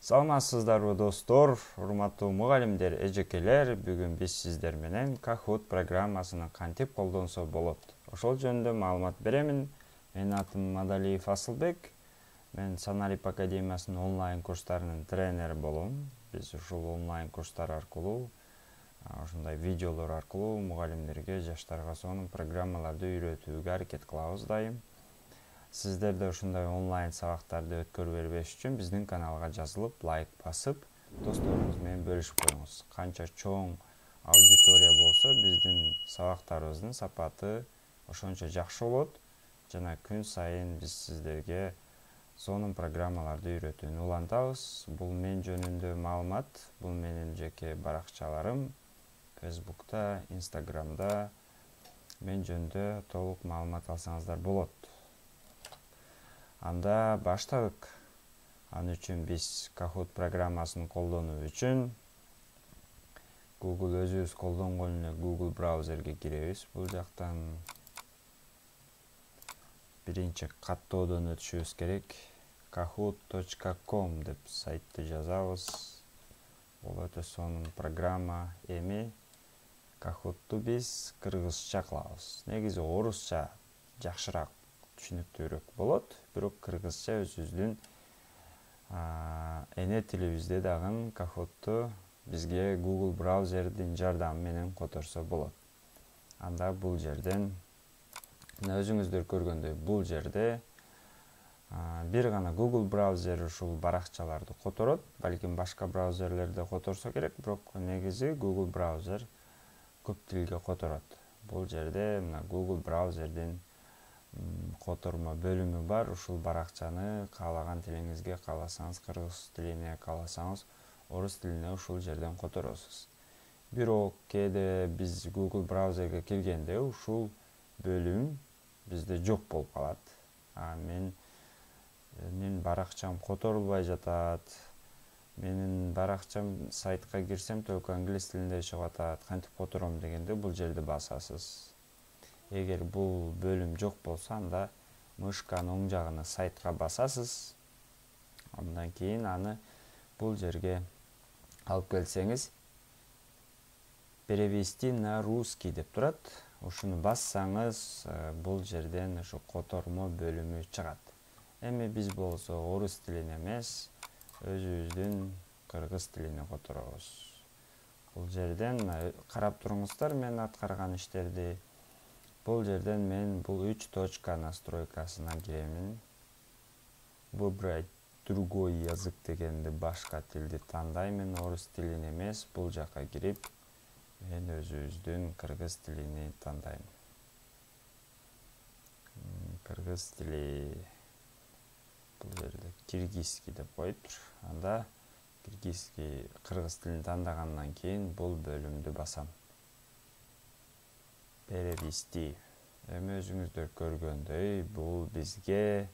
Саламатсыздарбы достор, урматтуу мугалимдер, эжекелер. Бүгүн биз сиздер менен Kahoot программасыны кантип колдонсо болот, ошол жөнүндө маалымат беремин. Менин атым Мадалиев Асылбек. Мен Саналип академиясынын онлайн курстарынын тренери болом. Биз ушул онлайн курстар аркылуу, ушундай видеолор аркылуу мугалимдерге, жаштарга сонун программаларды үйрөтүүгө аракет кылабыз дайым. Сиздер де ушундай онлайн сабактарды өткөрүп бербеш үчүн биздин каналга жазылып, лайк басып, досторуңуз менен бөлүшүп коюңуз. Канча чоң аудитория болсо, биздин сабактарыбыздын сапаты ошончо жакшы болот. Жана күн сайын биз сиздерге сонун программаларды үйрөтүүнү улантабыз. Бул мен жөнүндө маалымат, бул менин жеке баракчаларым. Facebook'та, Instagram'da мен жөнүндө толук маалымат алсаңыздар болот. Анда баштадык. Аны үчүн биз Kahoot программасын колдонуу үчүн Google өзүбүз колдонгон эле Google браузерге киребиз. Бул жактан биринчи каттоодон өтүшүбүз керек. kahoot.com деп сайтты жазабыз. Бул өтө сонун программа. Эми Kahoot'ту биз кыргызча кылабыз. Негизи орусча жакшыраак түшүнүктүүрөөк болот, бирок кыргызча өзүбүздүн эне тилибизде дагы Kahoot'ту бизге Google браузердин жардамы менен которсо болот. Анда бул жерден өзүңүздөр көргөндөй бул жерде бир гана Google браузер ушул баракчаларды которот. Балким башка браузерлерде которсо керек, бирок негизи Google браузер көп тилге которот. Бул жерде мына Google браузердин которма бөлүмү бар. Ушул баракчаны каалаган тилиңизге, кааласаңыз кыргыз тилине, кааласаңыз орус тилине ушул жерден которосуз. Бирок кээде биз Google браузерге киргенде ушул бөлүм бизде жок болуп калат. Менин баракчам которулбай жатат. Менин баракчам сайтка кирсем только англис тилинде чыгып атат. Кантип котором дегенде бул жерди басасыз. Эгер бул бөлүм жок болсо, анда мышканын оң жагына сайтка басасыз. Андан кийин аны бул жерге алып келсеңиз, перевести на русский деп турат. Ушуну бассаңыз, бул жерден ушу котормо бөлүмү чыгат. Эми биз болсо орус тилине эмес, өзүбүздүн кыргыз тилине которобуз. Бул жерден карап туруңуздар мен аткарган иштерди. Бул жерден мен бул 3 точка настройкасына киремин. Выбрать другой язык дегенде башка тилди тандаймын, орус тилин эмес. Бул жакка кирип, мен өзүбүздүн кыргыз тилини тандайм. Кыргыз тили, бул жерде киргизский деп коюптур. Анда киргизский, кыргыз тилин тандагандан кийин бул бөлүмдү басам. Перевести. Эми өзүңүздөр көргөндөй, бул бизге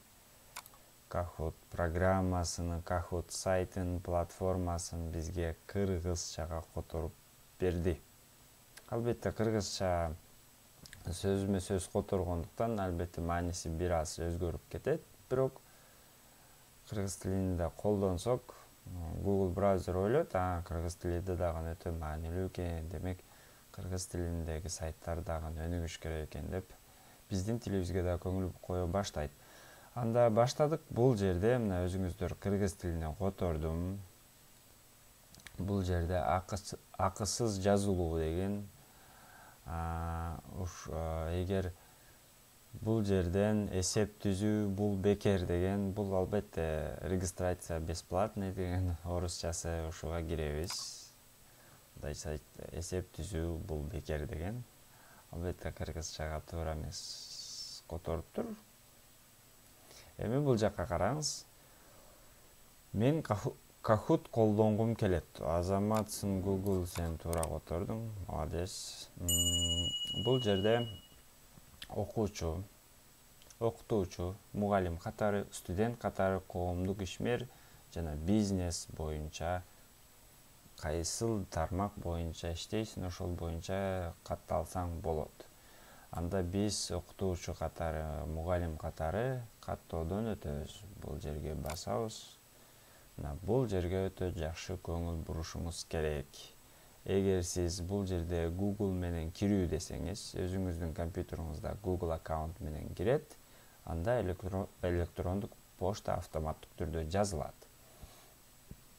Kahoot программасынын, Kahoot сайтынын платформасын бизге кыргызчага которуп берди. Албетте кыргызча сөзмө сөз которгондуктан албетте мааниси бир аз өзгөрүп кетет, бирок кыргыз тилинде колдонсок, Google браузер ойлойт, кыргыз тилинде дагы өтө маанилүү экен, демек кыргыз тилиндеги сайттар дагы өнүгүш керек экен деп биздин тилибизге да көңүл кое баштайт. Анда баштадык. Бул жерде мына өзүңүздөр кыргыз тилине котордум. Бул жерде акысыз жазылуу деген, эгер бул жерден эсеп түзүү бул бекер деген, бул албетте регистрация бесплатный деген орусчасы, ушуга киребиз. Сайт эсеп түзүү бул бекер деген. Албетте кыргызчага туура эмес которуптур. Эми бул жакка караңыз. Мен Kahoot колдонгум келет. Азаматсың Google, сен туура котордуң. Молодец. Бул жерде окуучу, окутуучу, мугалим катары, студент катары, коомдук ишмер жана бизнес боюнча кайсыл тармак боюнча иштейсиң, ошол боюнча катталсаң болот. Анда биз окутуучу катары, мугалим катары каттоодон өтөбүз. Бул жерге басабыз. Бул жерге өтө жакшы көңүл бурушуңуз керек. Эгер сиз бул жерде Google менен кирүү десеңиз, өзүңүздүн компьютериңизде Google аккаунт менен кирет, анда электрондук почта автоматтык түрдө жазылат.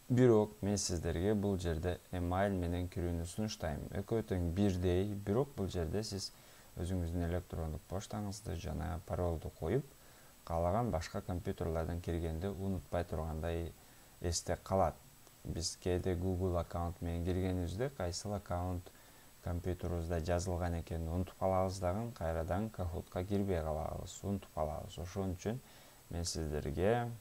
Бирок мен сиздерге бул жерде email менен кирүүнү сунуштайм. Экөө тең бирдей, бирок бул жерде сиз өзүңүздүн электрондук поштаңызды жана паролду коюп, каалаган башка компьютерлерден киргенде унутпай тургандай эсте калат. Биз кээде Google аккаунт менен киргенибизде кайсыл аккаунт компьютерибизде жазылган экенин унутуп калабыз дагы, кайрадан Kahoot'ка кирбей калабыз, унутуп калабыз. Ошон үчүн мен сиздерге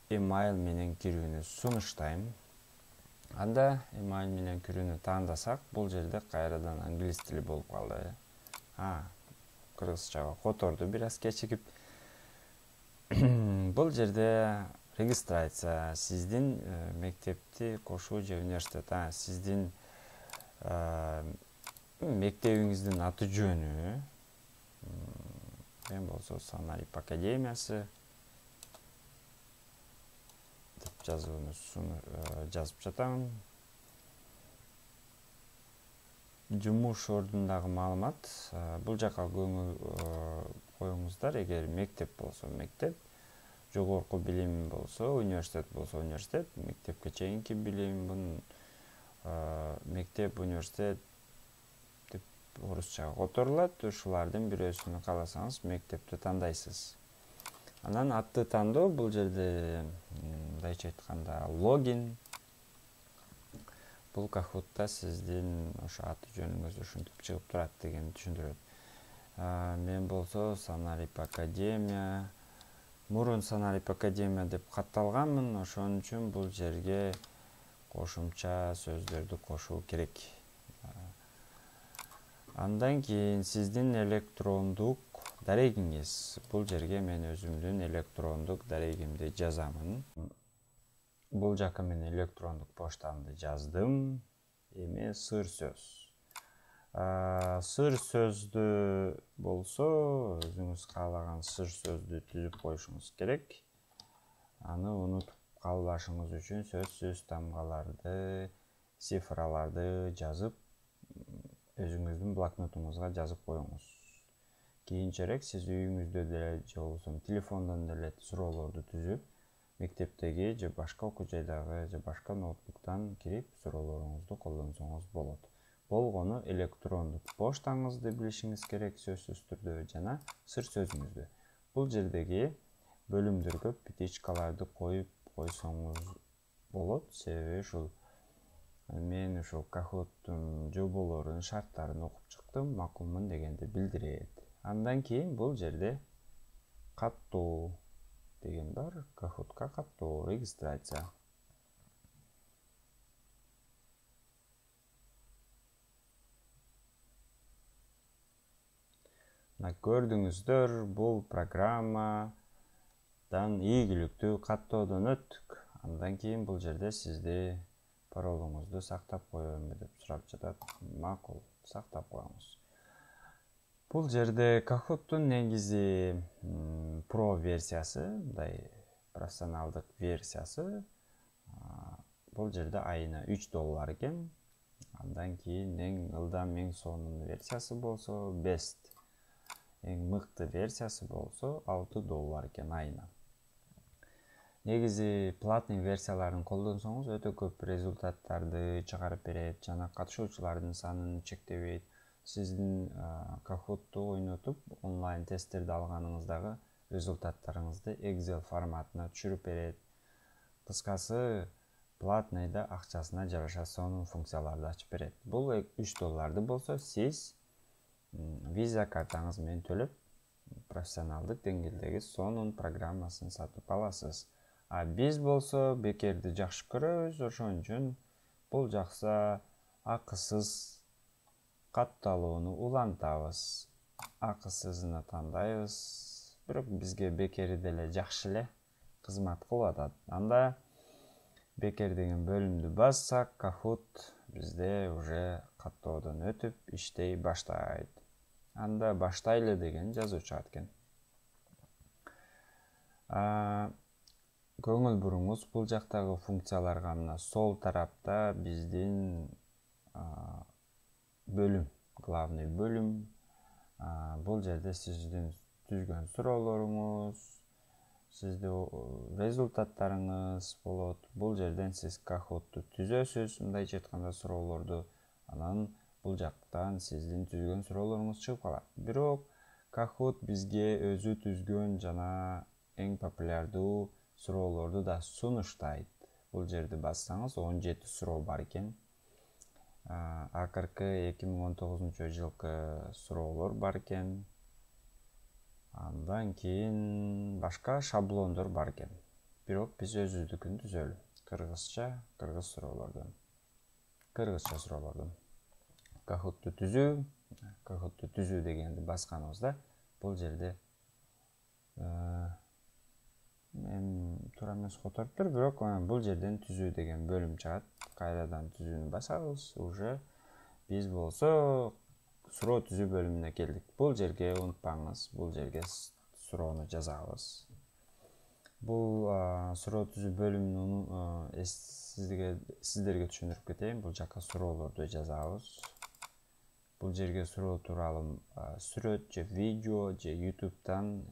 email менен кирүүнү сунуштайм. Анда email менен кирүүнү тандасак, бул жерде кайрадан англис тили болуп калды. Кыргызчага которду бир аз кечигип. Бул жерде регистрация, сиздин мектепти кошуу же университет, сиздин мектебиңиздин аты жөнү, мен болсо Санарип академиясы деп жазып жатам. Жумуш ордундагы маалымат, бул жака көңүл коюңуздар. Эгер мектеп болсо мектеп, жогорку билим болсо, университет болсо университет, мектепке чейинки билим, мектеп, университет деп орусчага которулат. Ушулардын бирөөсүнү кааласаңыз мектепти тандайсыз. Анан атты тандоо, бул жерде мындайча айтканда логин. Бул Kahoot'та сиздин ошо аты жөнүңүз ушинтип чыгып турат дегенди түшүндүрөт. Мен болсо Санарип академия, мурун Санарип академия деп катталганмын, ошон үчүн бул жерге кошумча сөздөрдү кошуу керек. Андан кийин сиздин электрондук дарегиңиз. Бул жерге мен өзүмдүн электрондук дарегимди жазамын. Бул жака мен электрондук поштамды жаздым. Эми сыр сөз. Сыр сөздү болсо, өзүңүз каалаган сыр сөздү түзүп коюшуңуз керек. Аны унутуп калбашыңыз үчүн сөзсүз тамгаларды, цифраларды жазып, өзүңүздүн блокнотуңузга жазып коюңуз. Кийинчерээк сиз үйүңүздө деле же болбосо телефондон деле суроолорду түзүп, мектептеги же башка окуу жайдагы же башка ноутбуктан кирип суроолоруңузду колдонсоңуз болот. Болгону электрондук поштаңызды билишиңиз керек сөзсүз түрдө жана сыр сөзүңүздү. Бул жердеги бөлүмдөргө петичкаларды коюп койсоңуз болот. Себеби ушул мен ушул Kahoot'тун жоболорун, шарттарын окуп чыктым, макулмун дегенди билдирет. Андан кийин бул жерде каттоо деген бар. Kahoot'ка каттоо, регистрация. Көрдүңүздөр, бул программадан ийгиликтүү каттоодон өттүк. Андан кийин бул жерде сизди паролуңузду сактап коебү деп сурап жатат. Макул, сактап коюңуз. Бул жерде Kahoot'тун негизи Pro версиясы, мындай профессионалдык версиясы. Бул жерде айына $3 экен. Андан кийин эң ылдам, эң сонун версиясы болсо Best. Эң мыкты версиясы болсо $6 экен айына. Негизи платный версияларын колдонсоңуз өтө көп результаттарды чыгарып берет жана катышуучулардын санын чектебейт. Сиздин Kahoot'ту ойнотуп, онлайн тесттерди алганыңыздагы результаттарыңызды Excel форматына түшүрүп берет. Кыскасы, платныйда акчасына жараша сонун функцияларды ачып берет. Бул $3 болсо, сиз виза картаңыз менен төлөп, профессионалдык деңгээлдеги сонун программасын сатып аласыз. Биз болсо бекерди жакшы көрөбүз, ошон үчүн бул жакса акысыз катталууну улантабыз. Акысызыны тандайбыз. Бирок бизге бекери деле жакшы эле кызмат кылып атат. Анда бекер деген бөлүмдү бассак, Kahoot бизде уже каттоодон өтүп иштей баштайт. Анда баштайлы деген жазуу чыгат экен. көңүл буруңуз бул жактагы функцияларга. Мына сол тарапта биздин бөлүм, главный бөлүм. Бул жерде сиздин түзгөн суроолоруңуз, сиздин результаттарыңыз болот. Бул жерден сиз Kahoot'tu түзөсүз, мындайча айтканда суроолорду. Анан бул жактан сиздин түзгөн суроолоруңуз чыгып калат. Бирок Kahoot бизге өзү түзгөн жана эң популярдуу суроолорду да сунуштайт. Бул жерди бассаңыз 17 суроо бар экен. Акыркы 2019 жылкы суроолор бар экен. Андан кийин башка шаблондор бар экен. Бирок биз өзүбүздүкүн түзөлү. Кыргыз суроолордон. Kahoot'tu түзүү дегенди басканыбызда бул жерде мен туура эмес которуптур, бирок бул жерден түзүү деген бөлүм чыгат. Кайрадан түзүүнү басабыз, уже биз болсо суроо түзүү бөлүмүнө келдик. Бул жерге унутпаңыз, бул жерге суроону жазабыз. Бул суроо түзүү бөлүмүнүн сиздерге түшүндүрүп кетейин. Бул жака суроолорду жазабыз. Бул жерге суроо тууралуу сүрөт же видео же YouTube'дан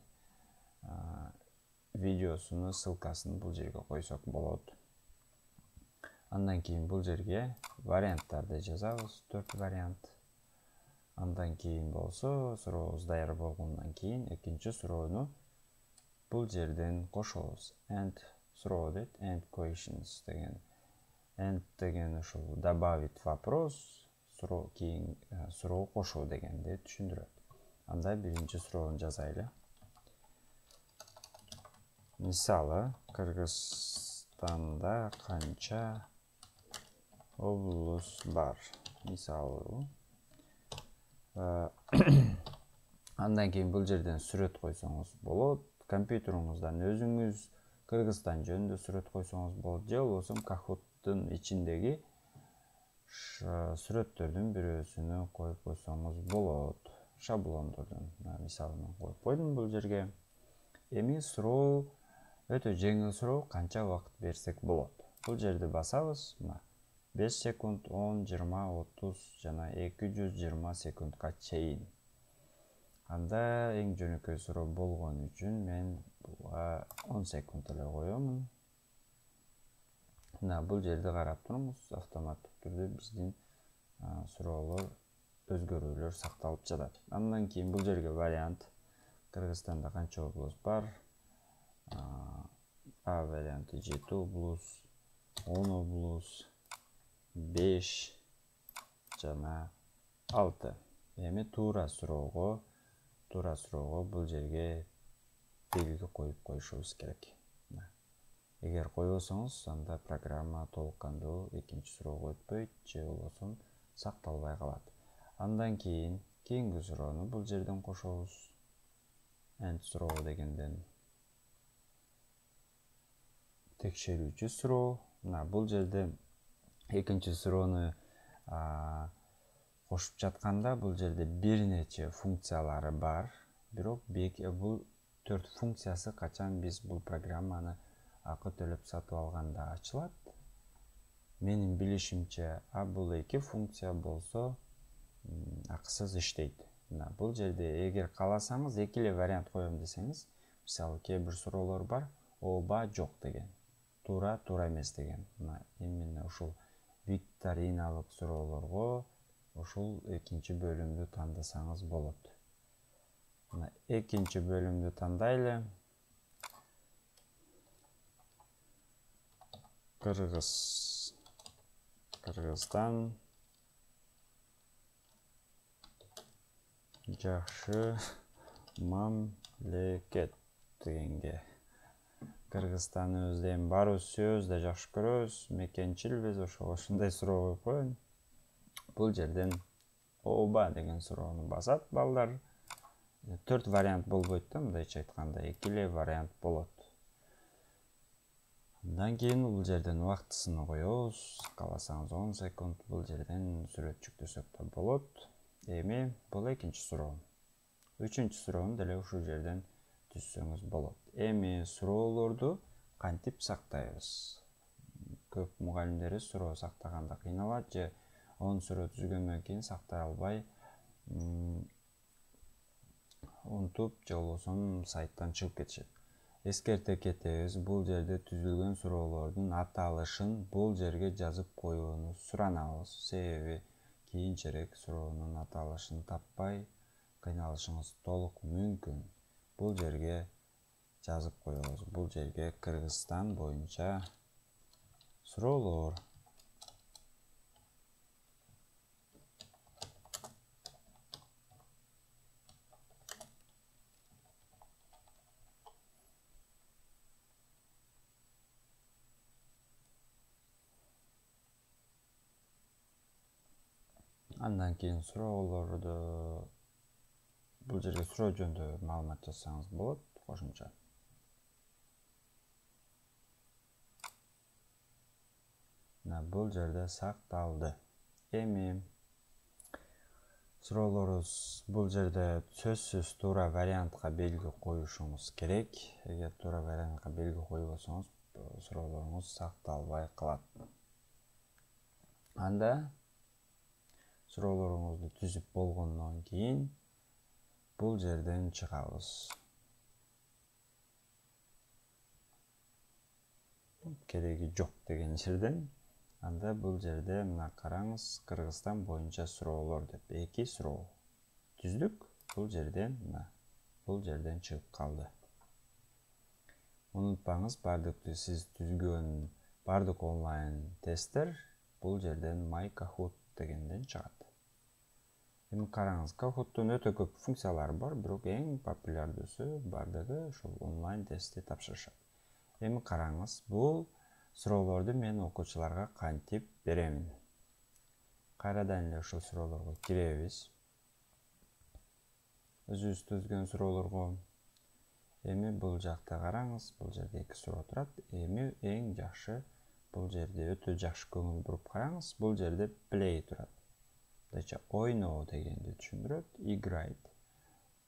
видеосуну, ссылкасын бул жерге койсок болот. Андан кийин бул жерге варианттарды жазабыз, 4 вариант. Андан кийин болсо, сурообуз даяр болгондон кийин экинчи суроону бул жерден кошобуз. End суроо дейт, end questions деген. End деген ушул добавить вопрос, суроо кийин суроо кошуу дегенди түшүндүрөт. Анда биринчи суроону жазайлы. Мисалы, Кыргызстанда канча облус бар? Мисалы. Андан кийин бул жерден сүрөт койсоңуз болот. Компьютериңиздан өзүңүз Кыргызстан жөнүндө сүрөт койсоңуз болот. Же болбосо Kahoot'тун ичиндеги сүрөттөрдүн бирөөсүнө коюп койсоңуз болот. Шаблондордун. Мисалы мен коюп койдум бул жерге. Эми суроо өтө жеңил суроо, канча убакыт берсек болот. Бул жерди басабыз. 5 секунд, 10, 20, 30 жана 220 секундка чейин. Анда эң жөнөкөй суроо болгон үчүн мен буга 10 секунд эле коёмун. Бул жерди карап туруңуз, автоматтык түрдө биздин суроолор, өзгөрүүлөр сакталып жатат. Андан кийин бул жерге вариант. Кыргызстанда канча облус бар? А варианты 7 облус, 10 облус, 5 жана 6. Эми туура суроого бул жерге белги коюп коюшубуз керек. Эгер койбосоңуз, анда программа толук кандуу экинчи суроого өтпөйт, же болбосо сакталбай калат. Андан кийин кийинки суроону бул жерден кошобуз. End суроо дегенден. Текшерүүчү суроо. Бул жерде экинчи суроону кошуп жатканда бул жерде бир нече функциялары бар. Бирок бул 4 функциясы качан биз бул программаны акы төлөп сатып алганда ачылат. Менин билишимче, бул 2 функция болсо акысыз иштейт. Бул жерде эгер кааласаңыз 2 эле вариант коем десеңиз, мисалы кээ бир суроолор бар, ооба, жок деген. Туура эмес деген. Именно ушул викториналык суроолорго ушул экинчи бөлүмдү тандасаңыз болот. Экинчи бөлүмдү тандайлы. Кыргызстан жакшы мамлекет дегенге. Кыргызстаныбызды эми баарыбыз сүйөбүз да жакшы көрөбүз, мекенчилбиз, ошондой суроо коюп коеюн. Бул жерден ооба деген суроону басат балдар. 4 вариант болбойт да, мындайча айтканда 2 эле вариант болот. Андан кийин бул жерден убактысын коебуз. Кааласаңыз 10 секунд, бул жерден сүрөт жүктөсөк да болот. Эми бул экинчи суроо. Үчүнчү суроону деле ушул жерден түзсөңүз болот. Эми суроолорду кантип сактайбыз? Көп мугалимдер суроо сактаганда кыйналат же он суроо түзгөндөн кийин сактай албай унутуп же болбосо сайттан чыгып кетишет. Эскерте кетебиз, бул жерде түзүлгөн суроолордун аталышын бул жерге жазып коюуну суранабыз. Себеби кийинчерээк суроонун аталышын таппай кыйналышыңыз толук мүмкүн. Бул жерге жазып коебуз. Бул жерге Кыргызстан боюнча суроолор. Андан кийин суроолорду бул жерге суроо жөнүндө маалымат жазсаңыз болот, кошумча. Бул жерде сакталды. Эми суроолорубуз бул жерде сөзсүз туура вариантка белги коюшуңуз керек. Эгер туура вариантка белги койбосоңуз, суроолоруңуз сакталбай калат. Анда суроолоруңузду түзүп болгондон кийин бул жерден чыгабыз. Кереги жок деген жерден. Анда бул жерде мына караңыз, Кыргызстан боюнча суроолор деп 2 суроо түздүк. Бул жерден чыгып калды. Унутпаңыз, сиз түзгөн бардык онлайн тесттер бул жерден My Kahoot дегенден чыгат. Эми караңыз, Kahoot'тун өтө көп функциялары бар, бирок эң популярдүүсү бардыгы ушул онлайн тестти тапшырышат. Эми караңыз, бул суроолорду мен окуучуларга кантип беремин? Кайрадан эле ушул суроолорго киребиз. Өзүбүз түзгөн суроолорго. Эми бул жакта караңыз, бул жерде 2 суроо турат. Эми эң жакшы, бул жерде өтө жакшы көңүл буруп караңыз, бул жерде play турат. Ойноо дегенди түшүндүрөт, играйт.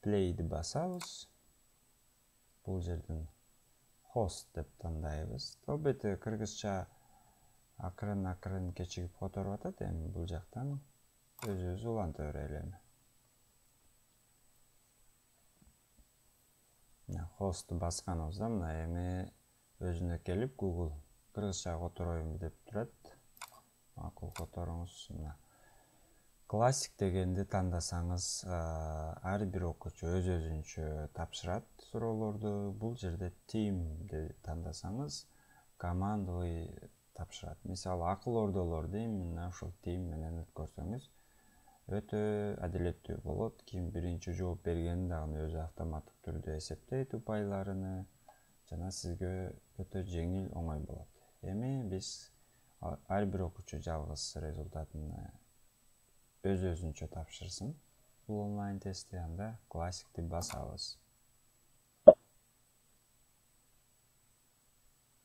Play'ди басабыз. Бул жерден host деп тандайбыз. Албетте кыргызча акырын кечигип которуп атат, эми бул жактан өзүбүз уланта берели. Host басканыбызда мына эми өзүнө келип Google кыргызча котороюм деп турат. Макул которуңуз. Классик дегенди тандасаңыз, ар бир окуучу өзүнчө тапшырат суроолорду. Бул жерде teamди тандасаңыз, командалуу тапшырат. Мисалы, акыл ордолор дейм, мына ушул team менен өткөрсөңүз өтө адилеттүү болот. Ким биринчи жооп бергенин дагы өзү автоматтык түрдө эсептейт упайларыны, жана сизге өтө жеңил, оңой болот. Эми биз ар бир окуучу жалгыз результатын өзүнчө тапшырсын. Бул онлайн тестти, анда классикти басабыз.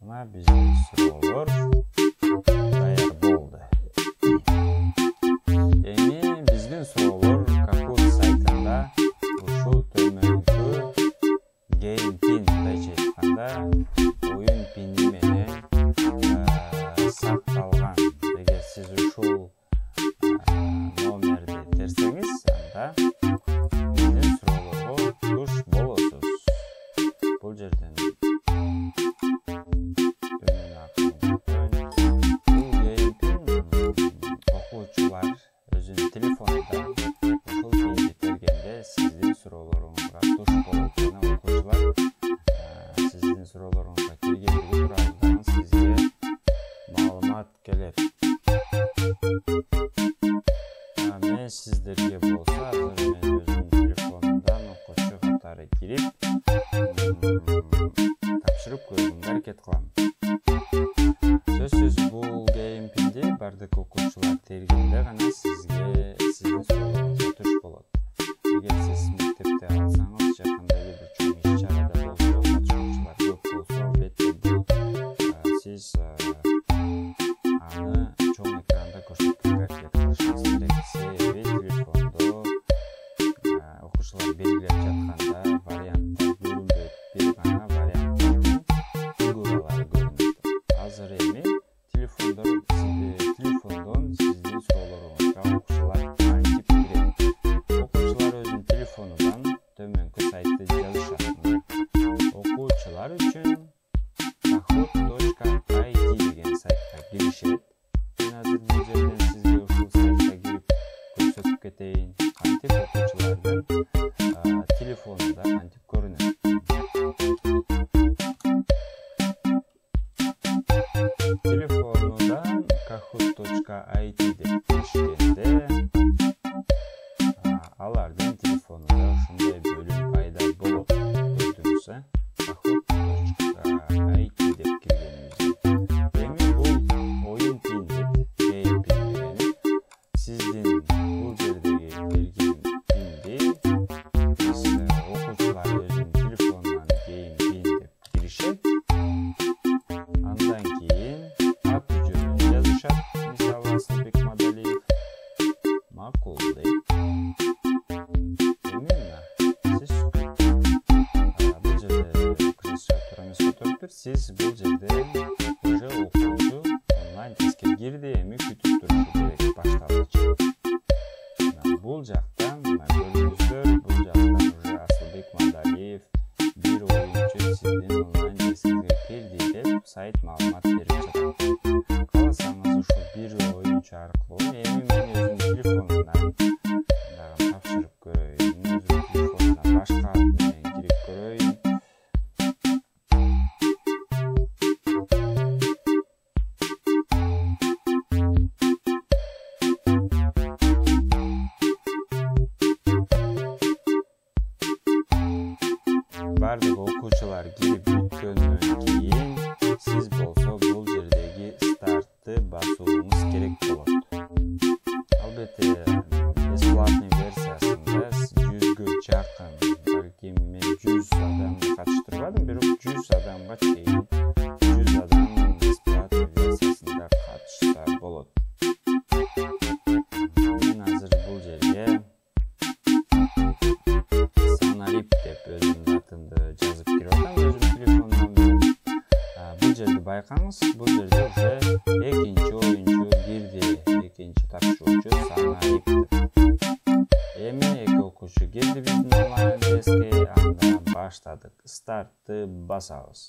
Мына биздин суроолор даяр болду. Эми биздин суроолор Kahoot сайтында ушул төмөнкү game pin дечи айтканда оюн пини менен сакталган. Эгер сиз ушул номерди терсеңиз, анда биздин суроолорго туш болосуз. Бул жерден окуучулар өзүнүн телефонунда ушул пинди тергенде сиздин суроолоруңузга туш болот. Жана окуучулар сиздин суроолоруңузга киргендиги тууралуу сизге маалымат келет. Мен сиздерге болсо, азыр мен өзүмдүн телефонумдан окуучу катары кирип тапшырып көрүүгө аракет кылам. Сөзсүз бул геймпинди бардык окуучулар тергенде гана сизге сиздин суроолоруңузга туш болот. Эгер сиз мектепте алсаңыз, же кандай бир чоң иш-чарада болсо, катышуучулар көп болсо, албетте бул сиз аны чоң экранда көрсөткөнгө аракет кылышыңыз керек. Себеби телефондо окуучулар белгилеп жатканда варианттар көрүнбөйт. Бир гана варианттардын фигуралары eko.it деп киришкенде алардын телефонунда ушундай бөлүм пайда болот. Көрдүңүз, kahoot.it деп киргенибизде. Эми бул оюн пиндик, game pin дегени сиздин бул жердеги берген пинди биз окуучулар өзүнүн телефонунан game pin деп киришет. Андан кийин аты жөнүн жазышат. Мисалы Асылбек Мадалиев макул деп. Siz bu жерде уже окуучу онлайн тестке кирди, эми күтүп турушу керек башталгычы. Бул жактан көрүңүздөр, бул жактан уже Асылбек Мадалиев бир оюнчу сиздин онлайн тестиңизге кирди деп сайт маалымат берип жатат. Кааласаңыз ушул бир оюнчу аркылуу эми мен өзүмдүн телефонумдан тапшырып көрөйүн, өзүмдүн телефонумдан башка ат менен кирип көрөйүн. Бардык окуучулар кирип бүткөндөн кийин сиз болсо бул жердеги стартты басууңуз керек болот. Албетте бесплатный версиясында 100гө жакын, балким мен 100 адамды катыштырбадым, бирок 100 адамга чейин 100 адам бесплатный версиясында катышса болот. Мен азыр бул жерге Санарип деп өзүмдүн атымды жазып кирип атам өзүмдүн телефонумдан менен. Бул жерди байкаңыз, бул жерде уже экинчи оюнчу кирди, экинчи тапшыруучу Санарип. Эми эки окуучу кирди биздин онлайн тестке, анда баштадык. Стартты басабыз.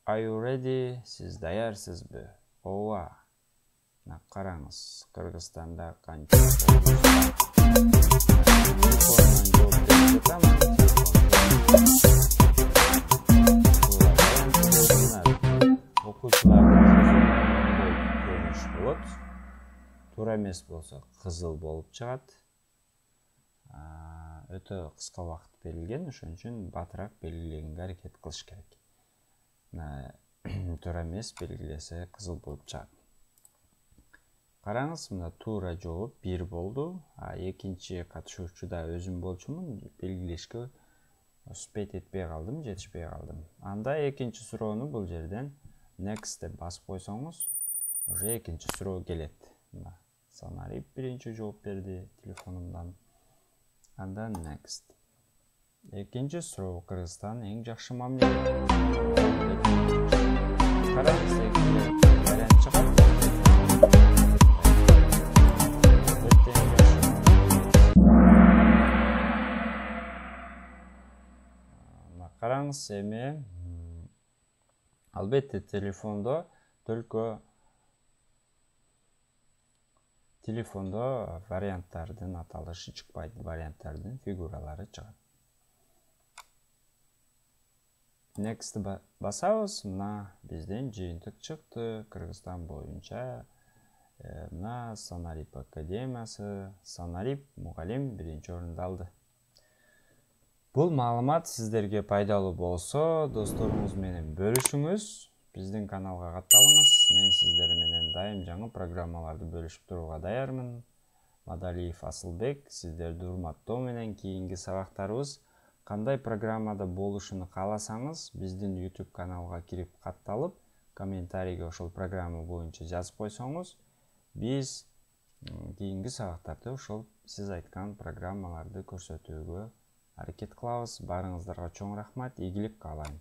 Are you ready? Сиз даярсызбы? Ооба. Караңыз, Кыргызстанда канча туура эмес болсо кызыл болуп чыгат. Өтө кыска убакыт берилген, ошон үчүн батыраак белгилегенге аракет кылыш керек. Туура эмес белгилесе кызыл болуп чыгат. Караңыз, мына туура жооп 1 болду. Экинчи катышуучу да өзүм болчумун, белгилешке успеть этпей калдым, жетишпей калдым. Анда экинчи суроону бул жерден next деп басып койсоңуз, уже экинчи суроо келет. Мына Санарип биринчи жооп берди телефонумдан. Анда next. Экинчи суроо Кыргызстан эң жакшы мамиле. Караңыз, экинчи вариант чыгат. Караңыз, эми албетте телефондо варианттардын аталышы чыкпайт, варианттардын фигуралары чыгат. Next басабыз, мына биздин жыйынтык чыкты. Кыргызстан боюнча мына Санарип академиясы, Санарип мугалим биринчи орунду алды. Бул маалымат сиздерге пайдалуу болсо, досторуңуз менен бөлүшүңүз, биздин каналга катталыңыз. Мен сиздер менен дайым жаңы программаларды бөлүшүп турууга даярмын. Мадалиев Асылбек, сиздерди урматтоо менен кийинки сабактарыбыз кандай программада болушуну кааласаңыз, биздин YouTube каналга кирип катталып, комментарийге ошол программа боюнча жазып койсоңуз, биз кийинки сабактарда ошол сиз айткан программаларды көрсөтүүгө аракет кылабыз. Баарыңыздарга чоң рахмат, ийгилик каалайм.